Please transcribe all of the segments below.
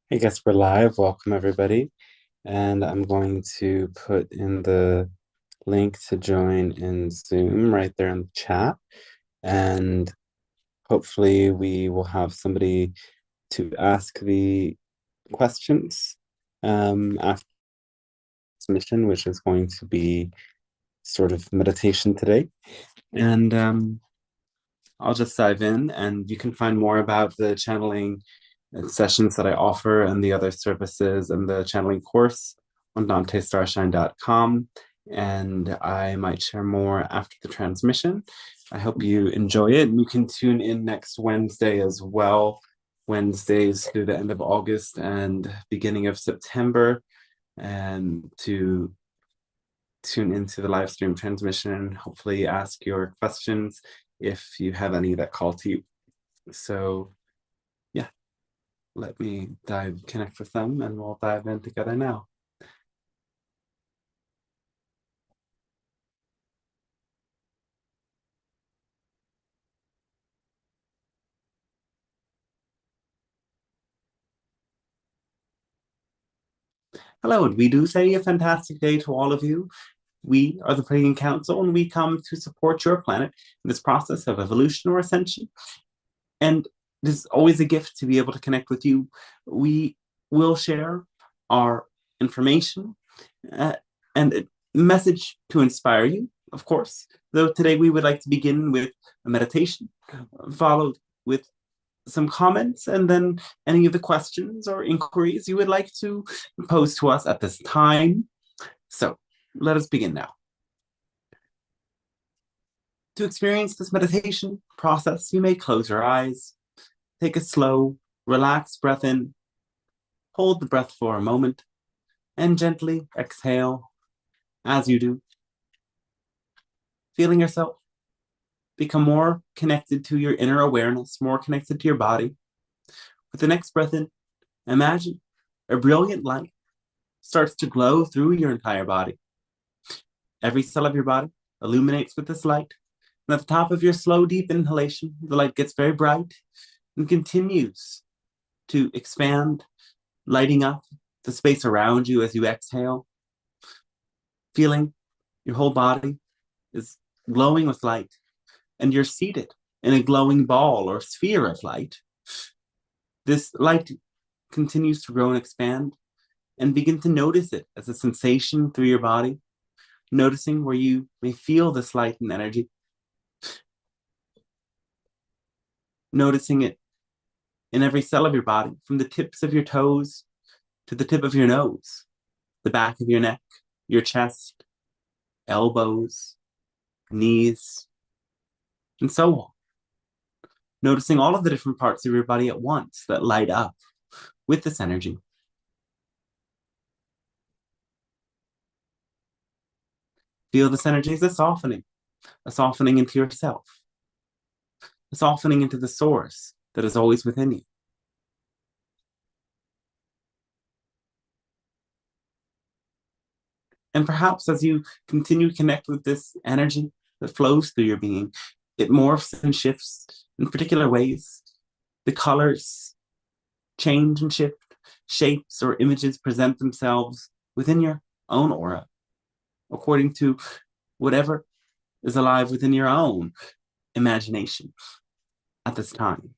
I guess we're live. Welcome, everybody. And I'm going to put in the link to join in Zoom right there in the chat. And hopefully, we will have somebody to ask the questions after this mission, which is going to be sort of meditation today. And I'll just dive in, and you can find more about the channeling sessions that I offer and the other services and the channeling course on DanteStarshine.com. And I might share more after the transmission. I hope you enjoy it. And you can tune in next Wednesday as well, Wednesdays through the end of August and beginning of September, and to tune into the live stream transmission and hopefully ask your questions if you have any that call to you. So yeah, let me connect with them and we'll dive in together now. Hello, and we do say a fantastic day to all of you. We are the Pleiadian Council, and we come to support your planet in this process of evolution or ascension. And it is always a gift to be able to connect with you. We will share our information and a message to inspire you, of course. Though today we would like to begin with a meditation, followed with some comments, and then any of the questions or inquiries you would like to pose to us at this time. So let us begin now. To experience this meditation process, you may close your eyes, take a slow, relaxed breath in, hold the breath for a moment, and gently exhale as you do, feeling yourself become more connected to your inner awareness, more connected to your body. With the next breath in, imagine a brilliant light starts to glow through your entire body. Every cell of your body illuminates with this light. And at the top of your slow, deep inhalation, the light gets very bright and continues to expand, lighting up the space around you as you exhale, feeling your whole body is glowing with light, and you're seated in a glowing ball or sphere of light. This light continues to grow and expand, and begin to notice it as a sensation through your body, noticing where you may feel this light and energy, noticing it in every cell of your body, from the tips of your toes to the tip of your nose, the back of your neck, your chest, elbows, knees, and so on. Noticing all of the different parts of your body at once that light up with this energy. Feel this energy as a softening into yourself, a softening into the source that is always within you. And perhaps as you continue to connect with this energy that flows through your being, it morphs and shifts in particular ways. The colors change and shift, shapes or images present themselves within your own aura, according to whatever is alive within your own imagination at this time.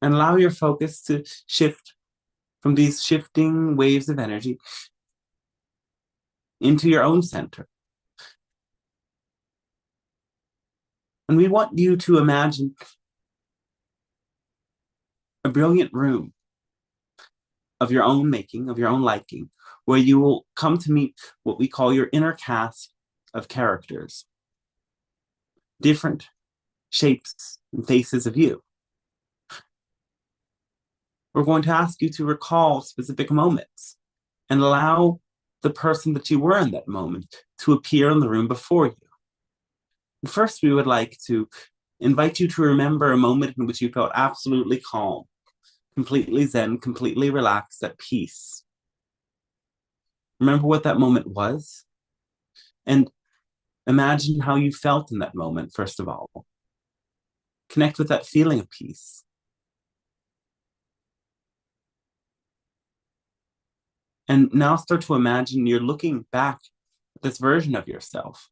And allow your focus to shift from these shifting waves of energy into your own center. And we want you to imagine a brilliant room of your own making, of your own liking, where you will come to meet what we call your inner cast of characters, different shapes and faces of you. We're going to ask you to recall specific moments and allow the person that you were in that moment to appear in the room before you. And first, we would like to invite you to remember a moment in which you felt absolutely calm, completely zen, completely relaxed, at peace. Remember what that moment was, and Imagine how you felt in that moment, first of all. Connect with that feeling of peace. And now start to imagine you're looking back at this version of yourself,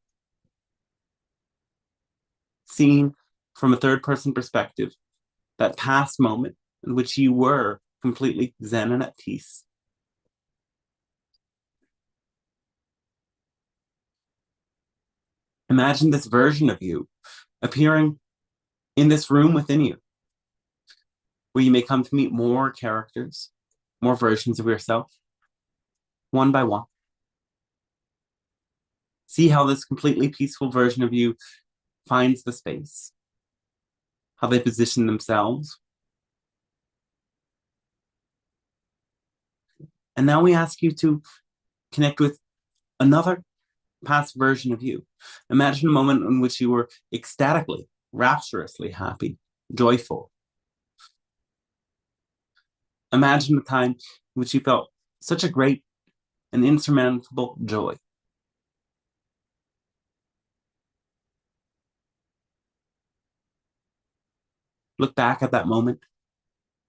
seeing from a third person perspective that past moment in which you were completely zen and at peace. Imagine this version of you appearing in this room within you, where you may come to meet more characters, more versions of yourself, one by one. See how this completely peaceful version of you finds the space, how they position themselves. And now we ask you to connect with another past version of you. Imagine a moment in which you were ecstatically, rapturously happy, joyful. Imagine a time in which you felt such a great and insurmountable joy. Look back at that moment.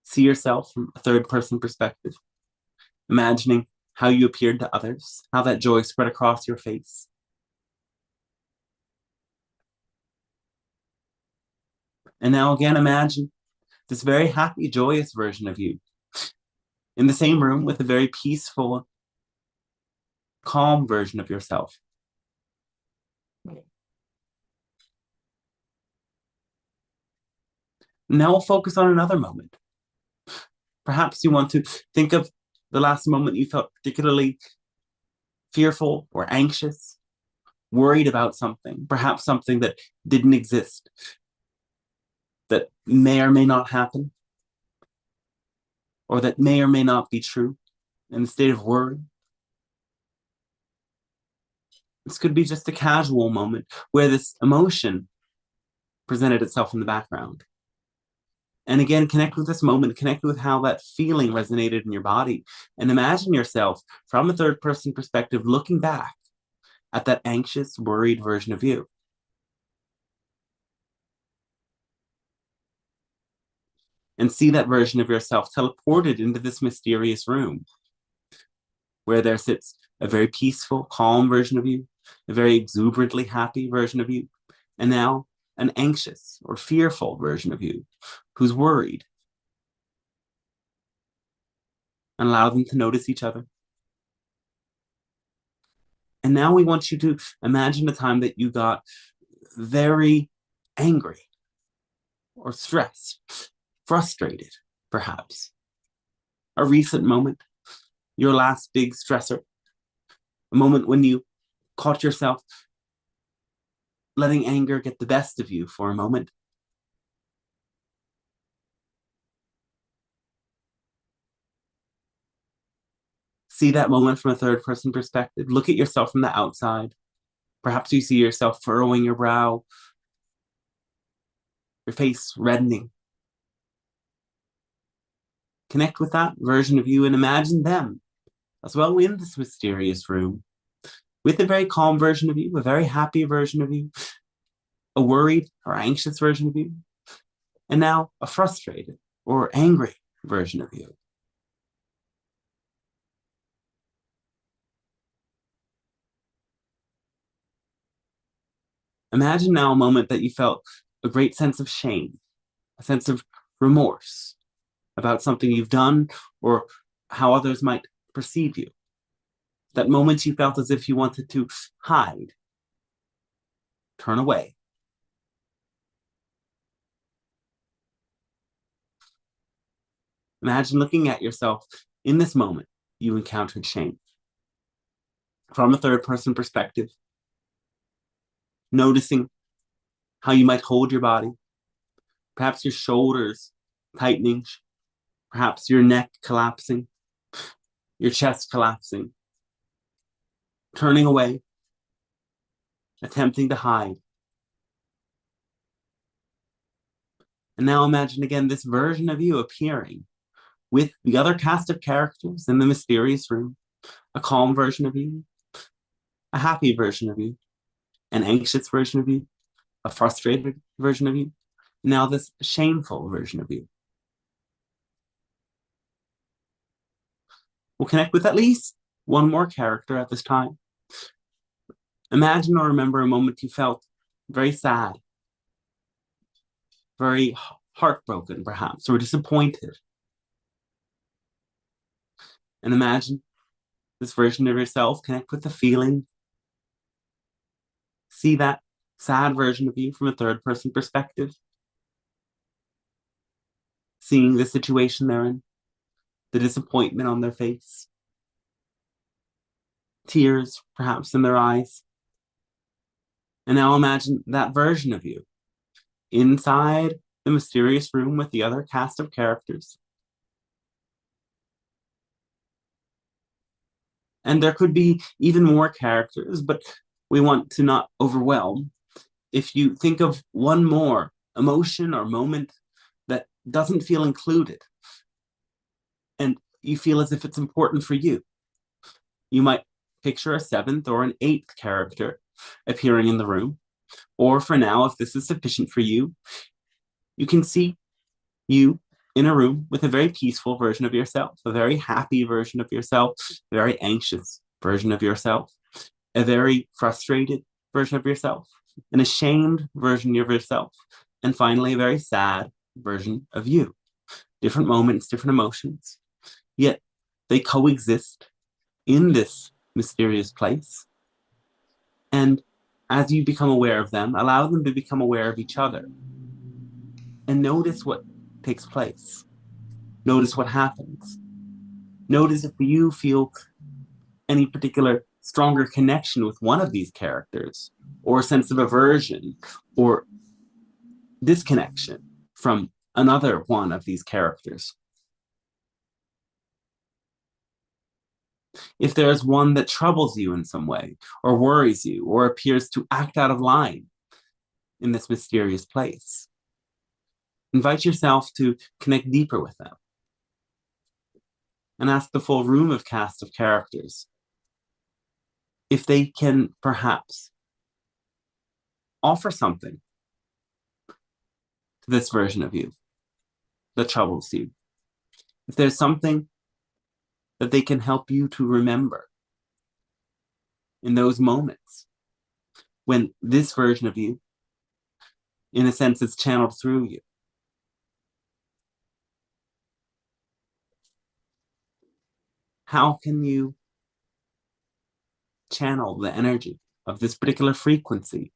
See yourself from a third person perspective, imagining how you appeared to others, how that joy spread across your face. And now again, imagine this very happy, joyous version of you in the same room with a very peaceful, calm version of yourself. Now we'll focus on another moment. Perhaps you want to think of the last moment you felt particularly fearful or anxious, worried about something, perhaps something that didn't exist, that may or may not happen, or that may or may not be true, in a state of worry. This could be just a casual moment where this emotion presented itself in the background. And again, connect with this moment, connect with how that feeling resonated in your body, and imagine yourself from a third person perspective looking back at that anxious, worried version of you. And see that version of yourself teleported into this mysterious room where there sits a very peaceful, calm version of you, a very exuberantly happy version of you, and now an anxious or fearful version of you who's worried. And allow them to notice each other. And now we want you to imagine a time that you got very angry or stressed, frustrated, perhaps. A recent moment, your last big stressor, a moment when you caught yourself letting anger get the best of you for a moment. See that moment from a third person perspective. Look at yourself from the outside. Perhaps you see yourself furrowing your brow, your face reddening. Connect with that version of you and imagine them as well in this mysterious room with a very calm version of you, a very happy version of you, a worried or anxious version of you, and now a frustrated or angry version of you. Imagine now a moment that you felt a great sense of shame, a sense of remorse about something you've done or how others might perceive you. That moment you felt as if you wanted to hide, turn away. Imagine looking at yourself in this moment you encountered shame. From a third person perspective, noticing how you might hold your body, perhaps your shoulders tightening, perhaps your neck collapsing, your chest collapsing, turning away, attempting to hide. And now imagine again this version of you appearing with the other cast of characters in the mysterious room, a calm version of you, a happy version of you, an anxious version of you, a frustrated version of you, now this shameful version of you. We'll connect with at least one more character at this time. Imagine or remember a moment you felt very sad, very heartbroken, perhaps, or disappointed. And imagine this version of yourself, connect with the feeling. See that sad version of you from a third person perspective. Seeing the situation they're in, the disappointment on their face, tears perhaps in their eyes. And now imagine that version of you inside the mysterious room with the other cast of characters. And there could be even more characters, but we want to not overwhelm. If you think of one more emotion or moment that doesn't feel included, and you feel as if it's important for you, you might picture a seventh or an eighth character appearing in the room. Or for now, if this is sufficient for you, you can see you in a room with a very peaceful version of yourself, a very happy version of yourself, a very anxious version of yourself, a very frustrated version of yourself, an ashamed version of yourself, and finally, a very sad version of you. Different moments, different emotions, yet they coexist in this mysterious place. And as you become aware of them, allow them to become aware of each other. And notice what takes place. Notice what happens. Notice if you feel any particular stronger connection with one of these characters, or a sense of aversion, or disconnection from another one of these characters. If there's one that troubles you in some way, or worries you, or appears to act out of line in this mysterious place, invite yourself to connect deeper with them. And ask the full room of cast of characters if they can perhaps offer something to this version of you that troubles you. If there's something that they can help you to remember in those moments when this version of you, in a sense, is channeled through you. How can you channel the energy of this particular frequency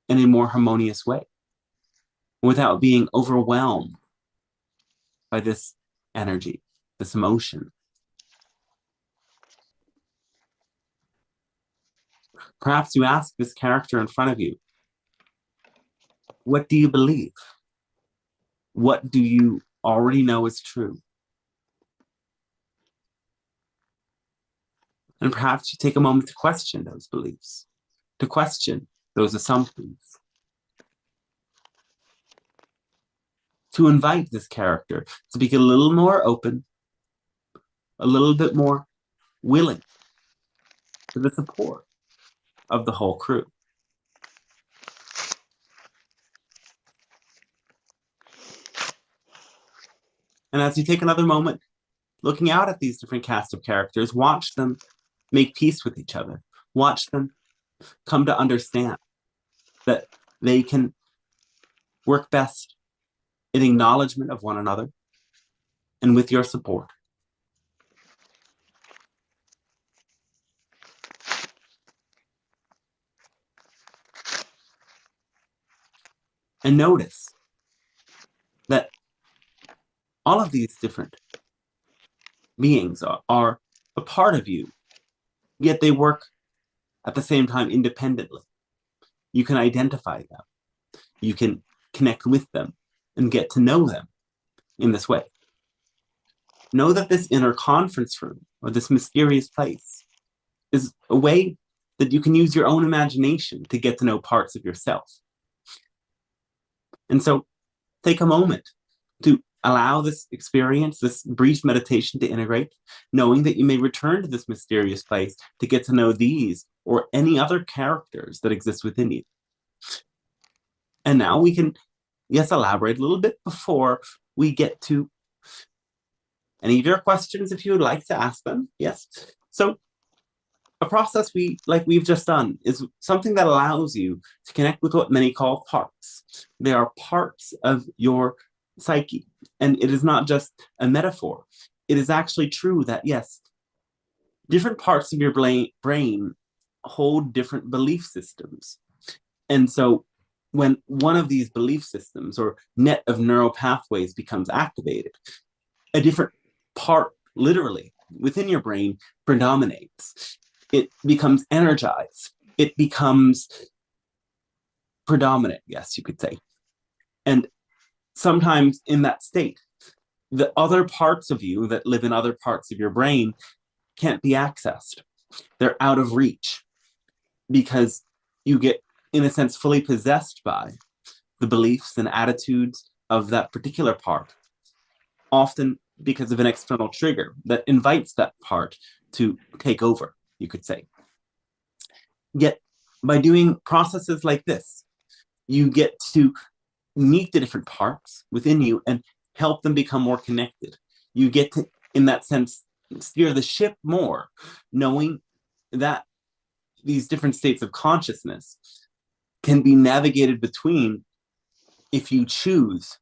in a more harmonious way without being overwhelmed by this energy, this emotion? Perhaps you ask this character in front of you, what do you believe? What do you already know is true? And perhaps you take a moment to question those beliefs, to question those assumptions, to invite this character to be a little more open, a little bit more willing to the support of the whole crew. And as you take another moment, looking out at these different casts of characters, watch them make peace with each other. Watch them come to understand that they can work best in acknowledgement of one another and with your support. And notice that all of these different beings are a part of you, yet they work at the same time independently. You can identify them. You can connect with them and get to know them in this way. Know that this inner conference room, or this mysterious place, is a way that you can use your own imagination to get to know parts of yourself. And so take a moment to allow this experience, this brief meditation to integrate, knowing that you may return to this mysterious place to get to know these or any other characters that exist within you. And now we can, yes, elaborate a little bit before we get to any of your questions if you would like to ask them. Yes. So a process we've just done is something that allows you to connect with what many call parts. They are parts of your psyche. And it is not just a metaphor. It is actually true that, yes, different parts of your brain hold different belief systems. And so when one of these belief systems or net of neural pathways becomes activated, a different part, literally, within your brain predominates. It becomes energized. It becomes predominant, yes, you could say. And sometimes in that state, the other parts of you that live in other parts of your brain can't be accessed. They're out of reach because you get, in a sense, fully possessed by the beliefs and attitudes of that particular part, often because of an external trigger that invites that part to take over, you could say. Yet, by doing processes like this, you get to meet the different parts within you and help them become more connected. You get to, in that sense, steer the ship more, knowing that these different states of consciousness can be navigated between if you choose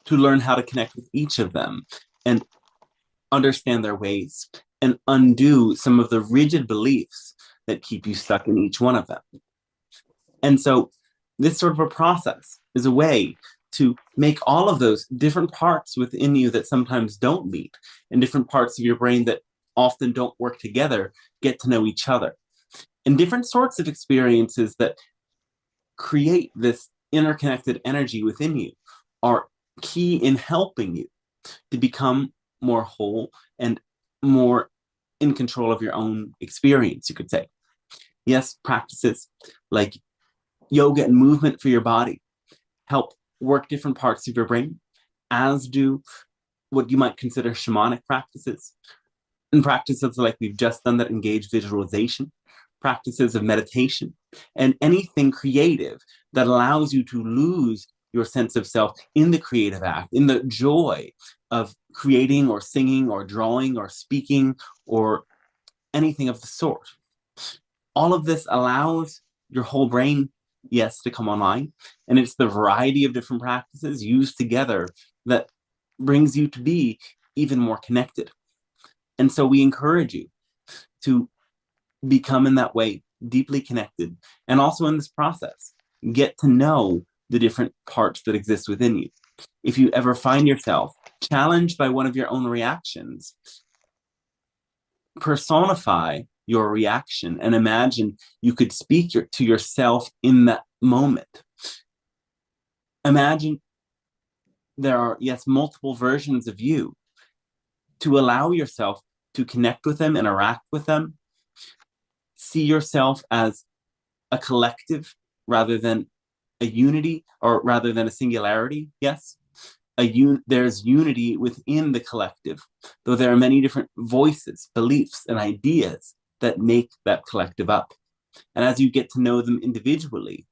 to learn how to connect with each of them and understand their ways and undo some of the rigid beliefs that keep you stuck in each one of them. And so this sort of a process is a way to make all of those different parts within you that sometimes don't meet and different parts of your brain that often don't work together get to know each other. And different sorts of experiences that create this interconnected energy within you are key in helping you to become more whole and more in control of your own experience, you could say. Yes, practices like yoga and movement for your body help work different parts of your brain, as do what you might consider shamanic practices, and practices like we've just done that engage visualization, practices of meditation, and anything creative that allows you to lose your sense of self in the creative act, in the joy of creating or singing or drawing or speaking or anything of the sort. All of this allows your whole brain, yes, to come online. And it's the variety of different practices used together that brings you to be even more connected. And so we encourage you to become in that way deeply connected. And also in this process, get to know the different parts that exist within you. If you ever find yourself challenged by one of your own reactions, personify your reaction and imagine you could speak to yourself in that moment. Imagine there are, yes, multiple versions of you, to allow yourself to connect with them, interact with them, see yourself as a collective rather than a unity, or rather than a singularity. Yes, there's unity within the collective, though there are many different voices, beliefs, and ideas that make that collective up. And as you get to know them individually,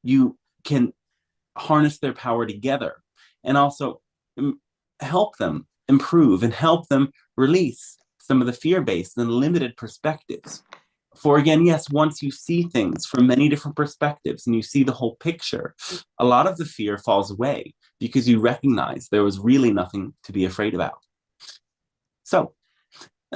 you can harness their power together and also help them improve and help them release some of the fear-based and limited perspectives. For again, yes, once you see things from many different perspectives and you see the whole picture, a lot of the fear falls away because you recognize there was really nothing to be afraid about. So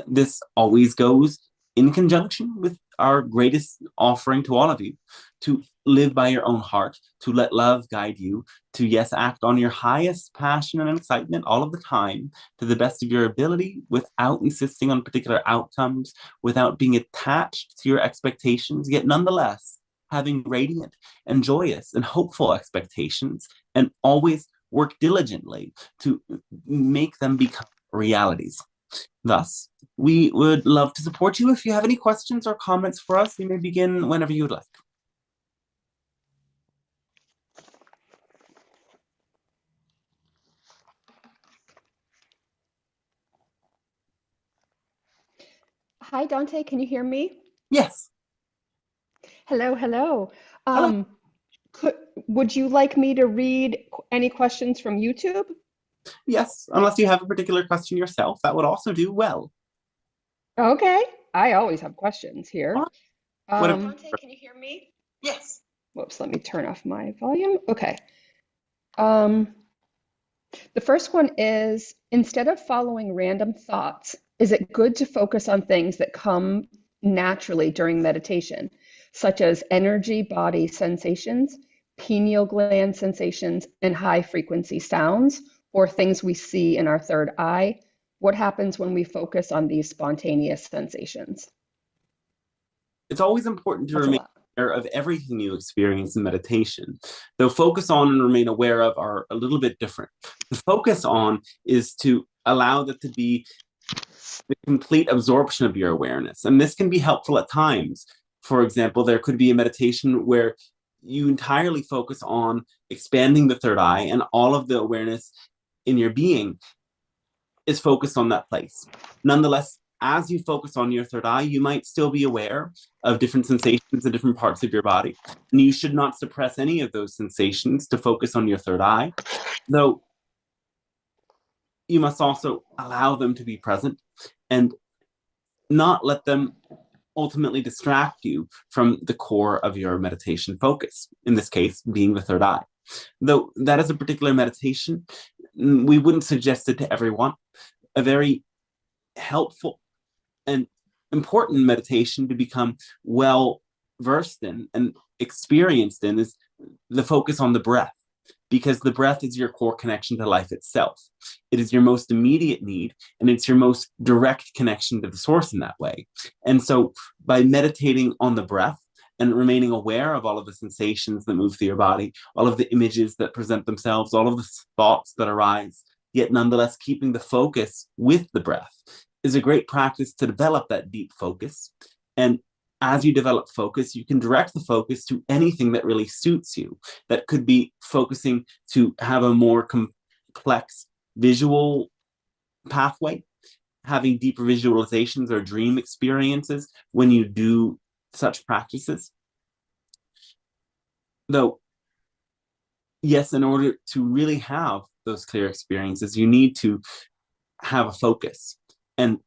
this always goes in conjunction with our greatest offering to all of you, to live by your own heart, to let love guide you, to, yes, act on your highest passion and excitement all of the time to the best of your ability without insisting on particular outcomes, without being attached to your expectations, yet nonetheless having radiant and joyous and hopeful expectations, and always work diligently to make them become realities. Thus, we would love to support you. If you have any questions or comments for us, you may begin whenever you would like. Hi, Dante. Can you hear me? Yes. Hello, hello. Hello. Um, could, would you like me to read any questions from YouTube? Yes, unless you have a particular question yourself, that would also do well. Okay, I always have questions All here. right. What Dante, can you hear me? Yes. Whoops, let me turn off my volume. Okay. Um, the first one is, instead of following random thoughts, is it good to focus on things that come naturally during meditation, such as energy body sensations, pineal gland sensations, and high frequency sounds, or things we see in our third eye? What happens when we focus on these spontaneous sensations? It's always important to That's a remain lot. aware of everything you experience in meditation. Though focus on and remain aware of are a little bit different. The focus on is to allow that to be the complete absorption of your awareness. And this can be helpful at times. For example, there could be a meditation where you entirely focus on expanding the third eye and all of the awareness in your being is focused on that place. Nonetheless, as you focus on your third eye, you might still be aware of different sensations in different parts of your body. And you should not suppress any of those sensations to focus on your third eye, though you must also allow them to be present and not let them ultimately distract you from the core of your meditation focus, in this case, being the third eye. Though that is a particular meditation, we wouldn't suggest it to everyone. A very helpful and important meditation to become well versed in and experienced in is the focus on the breath, because the breath is your core connection to life itself. It is your most immediate need, and it's your most direct connection to the source in that way. And so, by meditating on the breath and remaining aware of all of the sensations that move through your body, all of the images that present themselves, all of the thoughts that arise, yet nonetheless keeping the focus with the breath, is a great practice to develop that deep focus. And as you develop focus, you can direct the focus to anything that really suits you. That could be focusing to have a more complex visual pathway, having deeper visualizations or dream experiences when you do such practices. Though, yes, in order to really have those clear experiences, you need to have a focus. And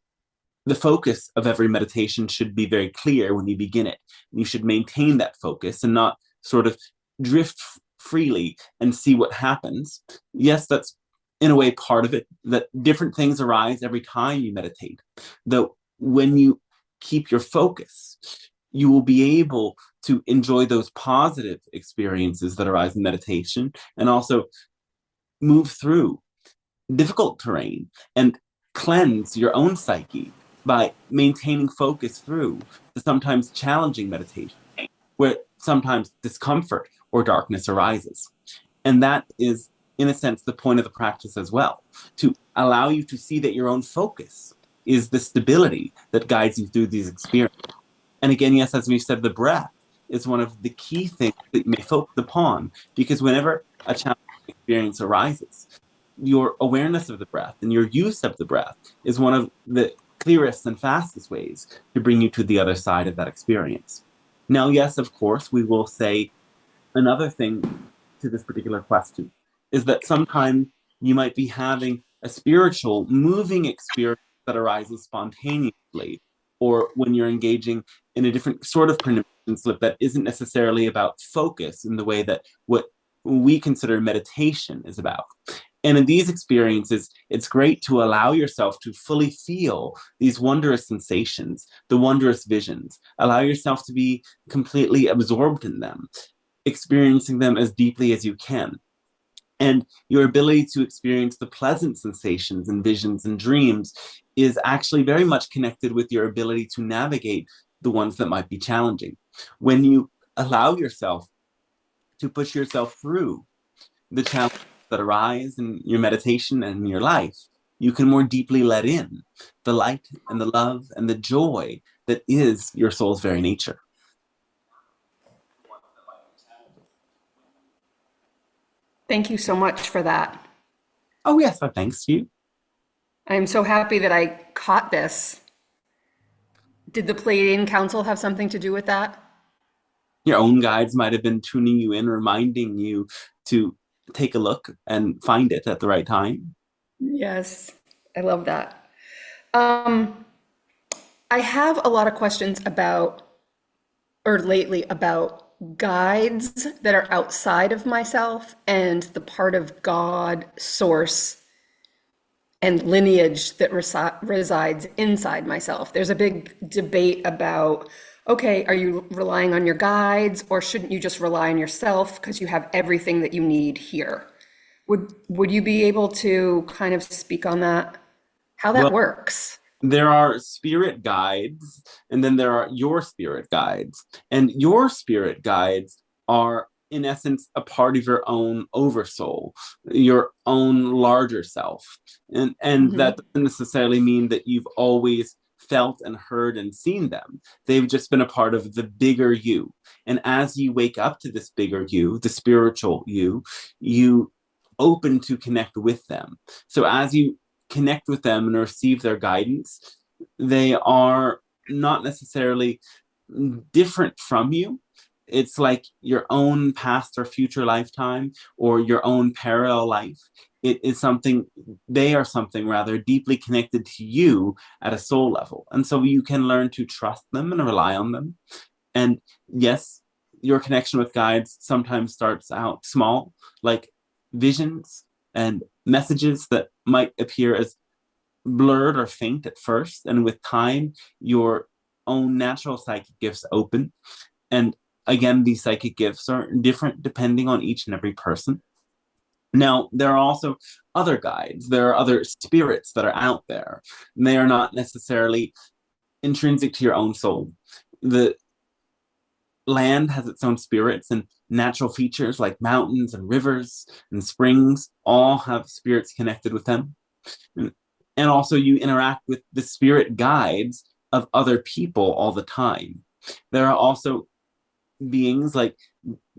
the focus of every meditation should be very clear when you begin it. You should maintain that focus and not sort of drift freely and see what happens. Yes, that's in a way part of it, that different things arise every time you meditate. Though when you keep your focus, you will be able to enjoy those positive experiences that arise in meditation and also move through difficult terrain and cleanse your own psyche by maintaining focus through the sometimes challenging meditation, where sometimes discomfort or darkness arises. And that is, in a sense, the point of the practice as well, to allow you to see that your own focus is the stability that guides you through these experiences. And again, yes, as we said, the breath is one of the key things that you may focus upon, because whenever a challenging experience arises, your awareness of the breath and your use of the breath is one of the clearest and fastest ways to bring you to the other side of that experience. Now, yes, of course, we will say another thing to this particular question is that sometimes you might be having a spiritual, moving experience that arises spontaneously, or when you're engaging in a different sort of permission slip that isn't necessarily about focus in the way that what we consider meditation is about. And in these experiences, it's great to allow yourself to fully feel these wondrous sensations, the wondrous visions. Allow yourself to be completely absorbed in them, experiencing them as deeply as you can. And your ability to experience the pleasant sensations and visions and dreams is actually very much connected with your ability to navigate the ones that might be challenging. When you allow yourself to push yourself through the challenges that arise in your meditation and in your life, you can more deeply let in the light and the love and the joy that is your soul's very nature. Thank you so much for that. Oh, yes, thanks to you. I'm so happy that I caught this. Did the Pleiadian Council have something to do with that? Your own guides might have been tuning you in, reminding you to take a look and find it at the right time. Yes, I love that. Um, I have a lot of questions about, or lately, about guides that are outside of myself and the part of God, source, and lineage that resides inside myself. There's a big debate about, okay, are you relying on your guides or shouldn't you just rely on yourself because you have everything that you need here? Would you be able to kind of speak on that? How that Well, works? there are spirit guides, and then there are your spirit guides. And your spirit guides are, in essence, a part of your own oversoul, your own larger self. And that Hmm. doesn't necessarily mean that you've always felt and heard and seen them. They've just been a part of the bigger you. And as you wake up to this bigger you, the spiritual you, you open to connect with them. So as you connect with them and receive their guidance, they are not necessarily different from you. It's like your own past or future lifetime or your own parallel life. It is something, they are something rather deeply connected to you at a soul level. And so you can learn to trust them and rely on them. And yes, your connection with guides sometimes starts out small, like visions and messages that might appear as blurred or faint at first. And with time, your own natural psychic gifts open. And again, these psychic gifts are different depending on each and every person. Now, there are also other guides, there are other spirits that are out there. And they are not necessarily intrinsic to your own soul. The land has its own spirits, and natural features like mountains and rivers and springs all have spirits connected with them. And also, you interact with the spirit guides of other people all the time. There are also beings like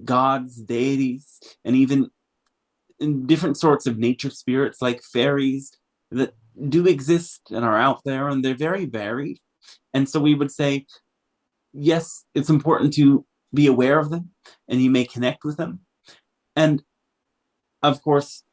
gods, deities, and even different sorts of nature spirits like fairies that do exist and are out there, and they're very varied. And so we would say, yes, it's important to be aware of them and you may connect with them. And of course,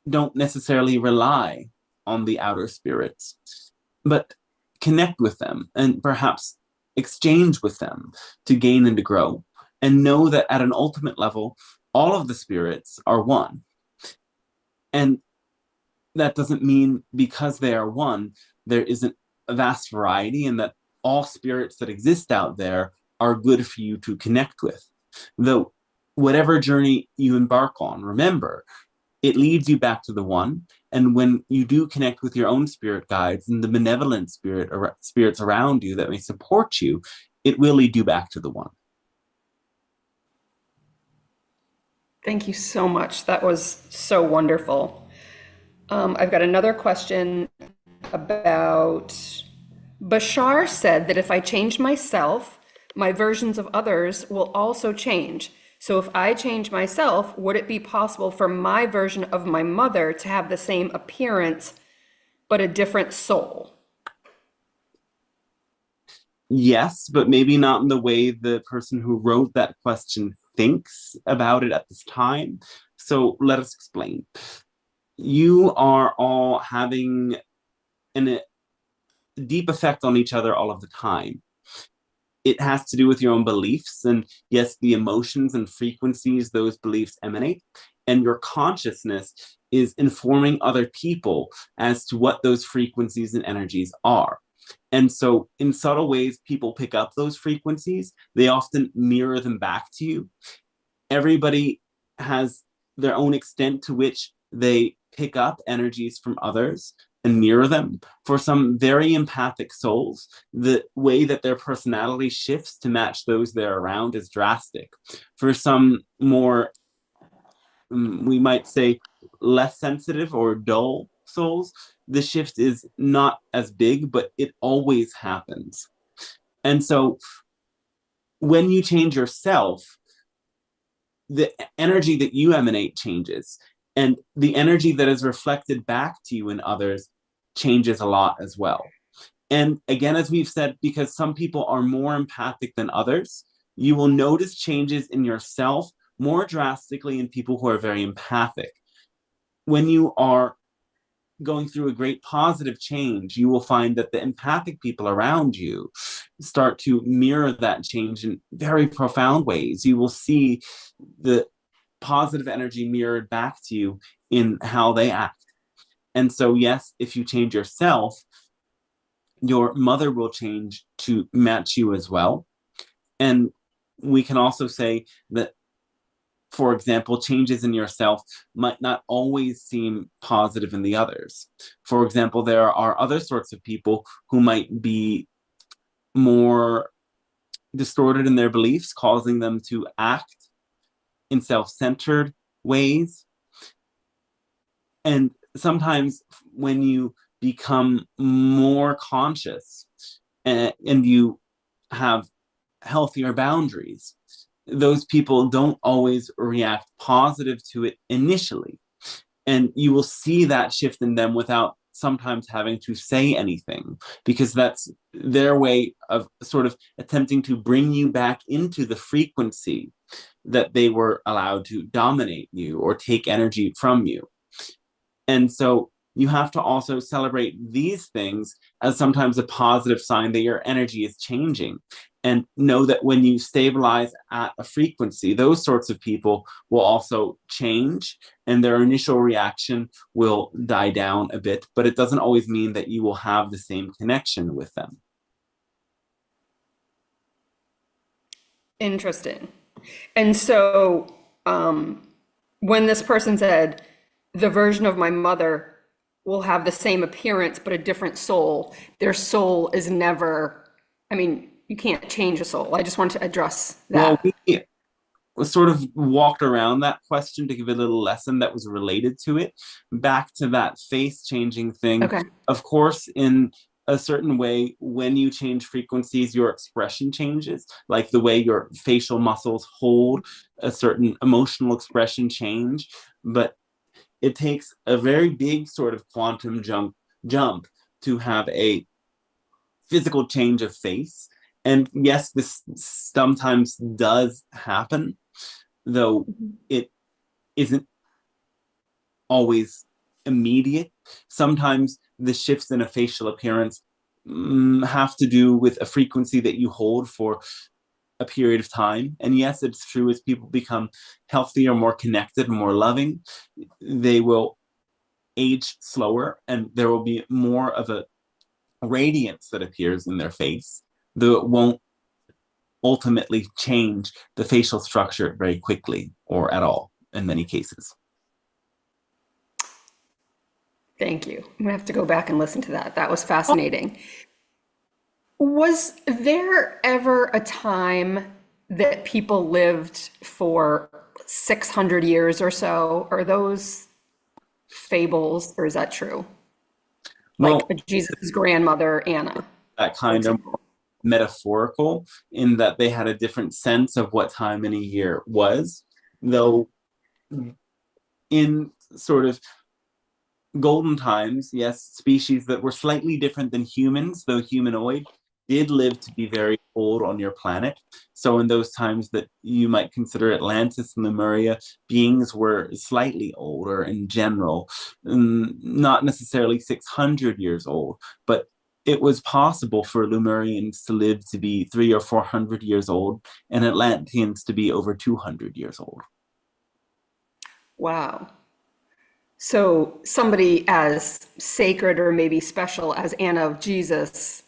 don't necessarily rely on the outer spirits, but connect with them and perhaps exchange with them to gain and to grow. And know that at an ultimate level, all of the spirits are one. And that doesn't mean because they are one, there isn't a vast variety, and that all spirits that exist out there are good for you to connect with. Though, whatever journey you embark on, remember, it leads you back to the one. And when you do connect with your own spirit guides and the benevolent spirits around you that may support you, it will lead you back to the one. Thank you so much. That was so wonderful. I've got another question about Bashar said that if I change myself, my versions of others will also change. So if I change myself, would it be possible for my version of my mother to have the same appearance but a different soul? Yes, but maybe not in the way the person who wrote that question thinks about it at this time. So let us explain. You are all having a deep effect on each other all of the time. It has to do with your own beliefs, and yes, the emotions and frequencies those beliefs emanate. And your consciousness is informing other people as to what those frequencies and energies are. And so, in subtle ways, people pick up those frequencies. They often mirror them back to you. Everybody has their own extent to which they pick up energies from others and mirror them. For some very empathic souls, the way that their personality shifts to match those they're around is drastic. For some more, we might say, less sensitive or dull souls, the shift is not as big, but it always happens. And so when you change yourself, the energy that you emanate changes, and the energy that is reflected back to you in others changes a lot as well. And again, as we've said, because some people are more empathic than others, You will notice changes in yourself more drastically in people who are very empathic. When you are going through a great positive change, you will find that the empathic people around you start to mirror that change in very profound ways. You will see the positive energy mirrored back to you in how they act. And so, yes, if you change yourself, your mother will change to match you as well. And we can also say that, for example, changes in yourself might not always seem positive in the others. For example, there are other sorts of people who might be more distorted in their beliefs, causing them to act in self-centered ways. And sometimes when you become more conscious and you have healthier boundaries, those people don't always react positive to it initially. And you will see that shift in them without sometimes having to say anything, because that's their way of sort of attempting to bring you back into the frequency that they were allowed to dominate you or take energy from you. And so you have to also celebrate these things as sometimes a positive sign that your energy is changing. And know that when you stabilize at a frequency, those sorts of people will also change and their initial reaction will die down a bit, but it doesn't always mean that you will have the same connection with them. Interesting. And so, when this person said, the version of my mother will have the same appearance but a different soul, their soul is never, I mean, you can't change a soul. I just want to address Well, that. we sort of walked around that question to give a little lesson that was related to it, back to that face changing thing. Okay. Of course, in a certain way, when you change frequencies, your expression changes, like the way your facial muscles hold a certain emotional expression change. But it takes a very big sort of quantum jump to have a physical change of face. And yes, this sometimes does happen, though it isn't always immediate. Sometimes the shifts in a facial appearance have to do with a frequency that you hold for a period of time. And yes, it's true, as people become healthier, more connected, more loving, they will age slower and there will be more of a radiance that appears in their face, though it won't ultimately change the facial structure very quickly or at all in many cases. Thank you. I'm gonna have to go back and listen to that. That was fascinating. Was there ever a time that people lived for 600 years or so? Are those fables, or is that true? Like Well, Jesus' grandmother, Anna, that for kind of example. metaphorical in that they had a different sense of what time in a year was, though in sort of golden times, yes, species that were slightly different than humans, though humanoid, did live to be very old on your planet. So in those times that you might consider Atlantis and Lemuria, beings were slightly older in general, not necessarily 600 years old, but it was possible for Lemurians to live to be 300 or 400 years old and Atlanteans to be over 200 years old. Wow. So somebody as sacred or maybe special as Anna of Jesus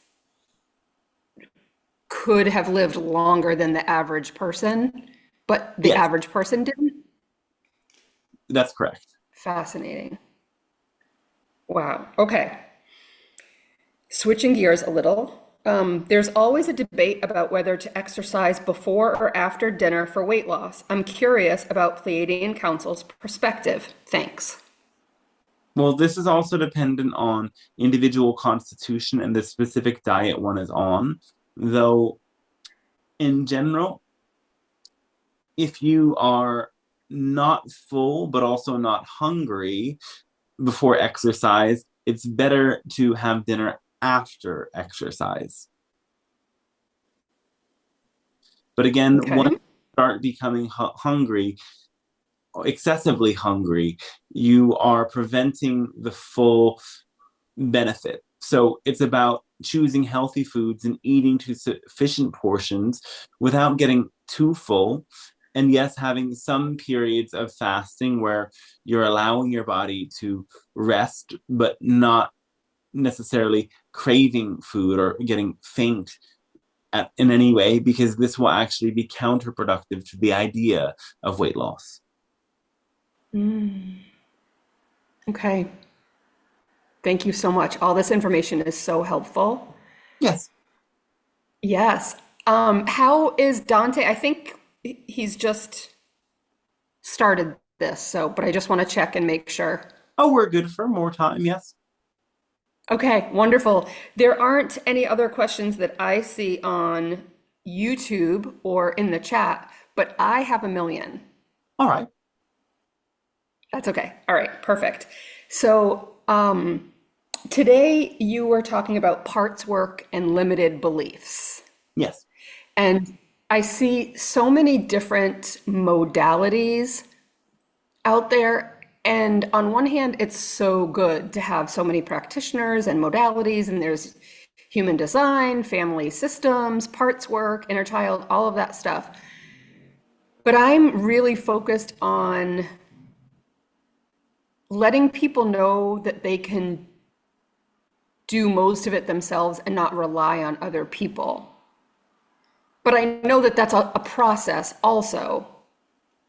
could have lived longer than the average person, but the Yes, average person didn't? that's correct. Fascinating. Wow. Okay. Switching gears a little. There's always a debate about whether to exercise before or after dinner for weight loss. I'm curious about Pleiadian Council's perspective. Thanks. Well, this is also dependent on individual constitution and the specific diet one is on, though in general, if you are not full but also not hungry before exercise, it's better to have dinner after exercise. But again, once Okay. you start becoming hungry, excessively hungry, you are preventing the full benefit. So it's about choosing healthy foods and eating to sufficient portions without getting too full. And yes, having some periods of fasting where you're allowing your body to rest, but not necessarily craving food or getting faint in any way, because this will actually be counterproductive to the idea of weight loss. Mm. Okay. Thank you so much. All this information is so helpful. Yes. Yes. How is Dante? I think he's just started this, so, but I just want to check and make sure. Oh, we're good for more time. Yes. Okay, wonderful. There aren't any other questions that I see on YouTube or in the chat, but I have a million. All right. That's okay. All right, perfect. So, today you were talking about parts work and limited beliefs. Yes. And I see so many different modalities out there. And on one hand, it's so good to have so many practitioners and modalities, and there's human design, family systems, parts work, inner child, all of that stuff. But I'm really focused on letting people know that they can do most of it themselves and not rely on other people. But I know that that's a process also,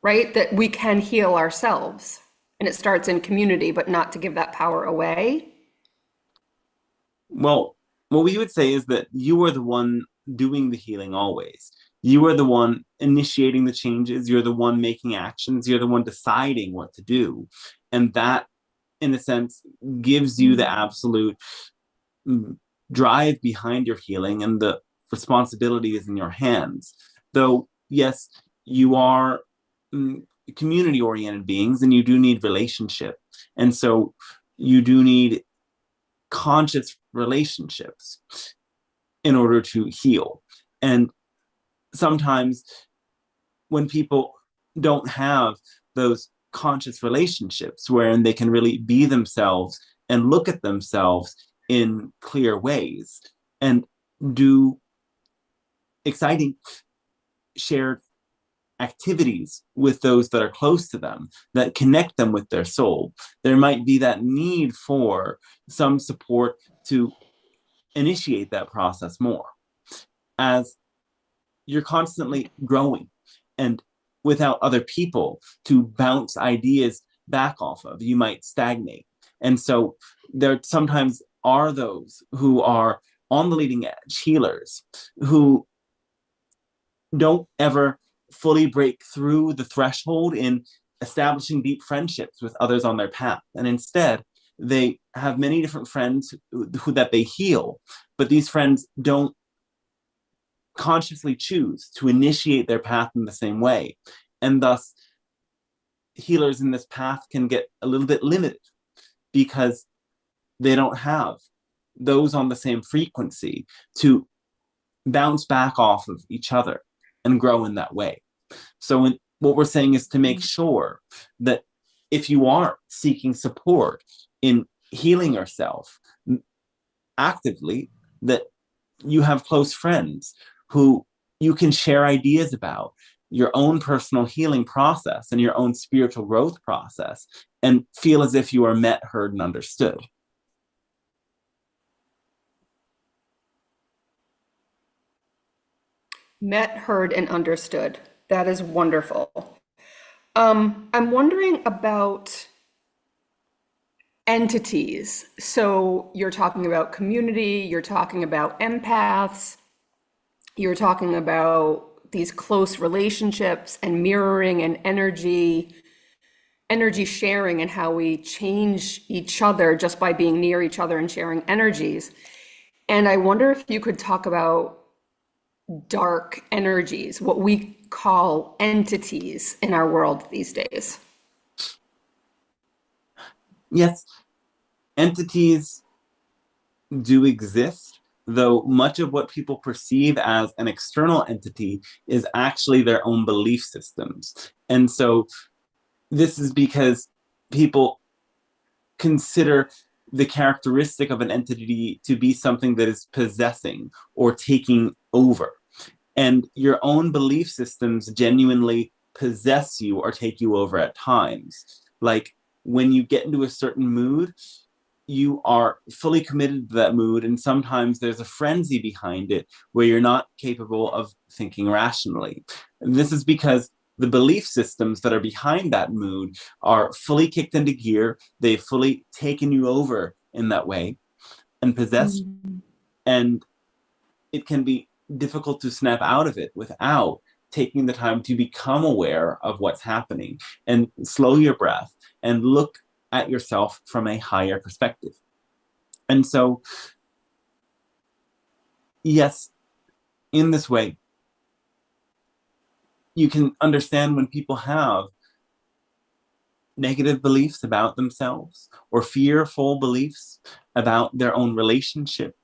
right? That we can heal ourselves. And it starts in community, but not to give that power away. Well, what we would say is that you are the one doing the healing always. You are the one initiating the changes. You're the one making actions. You're the one deciding what to do. And that, in a sense, gives you the absolute drive behind your healing, and the responsibility is in your hands. Though, yes, you are community oriented beings and you do need relationship. And so you do need conscious relationships in order to heal. And sometimes when people don't have those conscious relationships wherein they can really be themselves and look at themselves in clear ways and do exciting shared activities with those that are close to them that connect them with their soul, there might be that need for some support to initiate that process more, as you're constantly growing and without other people to bounce ideas back off of, you might stagnate. And so there sometimes are those who are on the leading edge healers who don't ever fully break through the threshold in establishing deep friendships with others on their path. And instead, they have many different friends who that they heal, but these friends don't consciously choose to initiate their path in the same way. And thus, healers in this path can get a little bit limited because they don't have those on the same frequency to bounce back off of each other and grow in that way. So what we're saying is to make sure that if you are seeking support in healing yourself actively, that you have close friends who you can share ideas about your own personal healing process and your own spiritual growth process and feel as if you are met, heard, and understood. Met, heard, and understood. That is wonderful. I'm wondering about entities. So you're talking about community, you're talking about empaths, you're talking about these close relationships and mirroring and energy sharing and how we change each other just by being near each other and sharing energies. And I wonder if you could talk about dark energies, what we call entities in our world these days. Yes, entities do exist, though much of what people perceive as an external entity is actually their own belief systems. And so this is because people consider the characteristic of an entity to be something that is possessing or taking over. And your own belief systems genuinely possess you or take you over at times. Like when you get into a certain mood, you are fully committed to that mood, and sometimes there's a frenzy behind it where you're not capable of thinking rationally. And this is because the belief systems that are behind that mood are fully kicked into gear. They've fully taken you over in that way and possessed, and it can be difficult to snap out of it without taking the time to become aware of what's happening and slow your breath and look at yourself from a higher perspective. And so, yes, in this way, you can understand when people have negative beliefs about themselves or fearful beliefs about their own relationship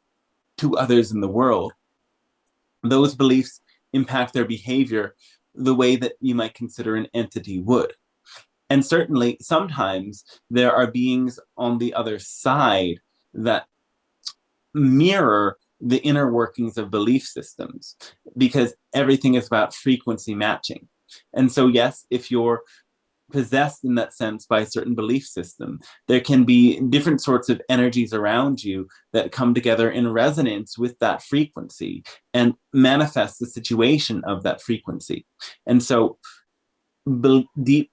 to others in the world. Those beliefs impact their behavior the way that you might consider an entity would. And certainly, sometimes there are beings on the other side that mirror the inner workings of belief systems, because everything is about frequency matching. And so, yes, if you're possessed in that sense by a certain belief system, there can be different sorts of energies around you that come together in resonance with that frequency and manifest the situation of that frequency. And so, deep,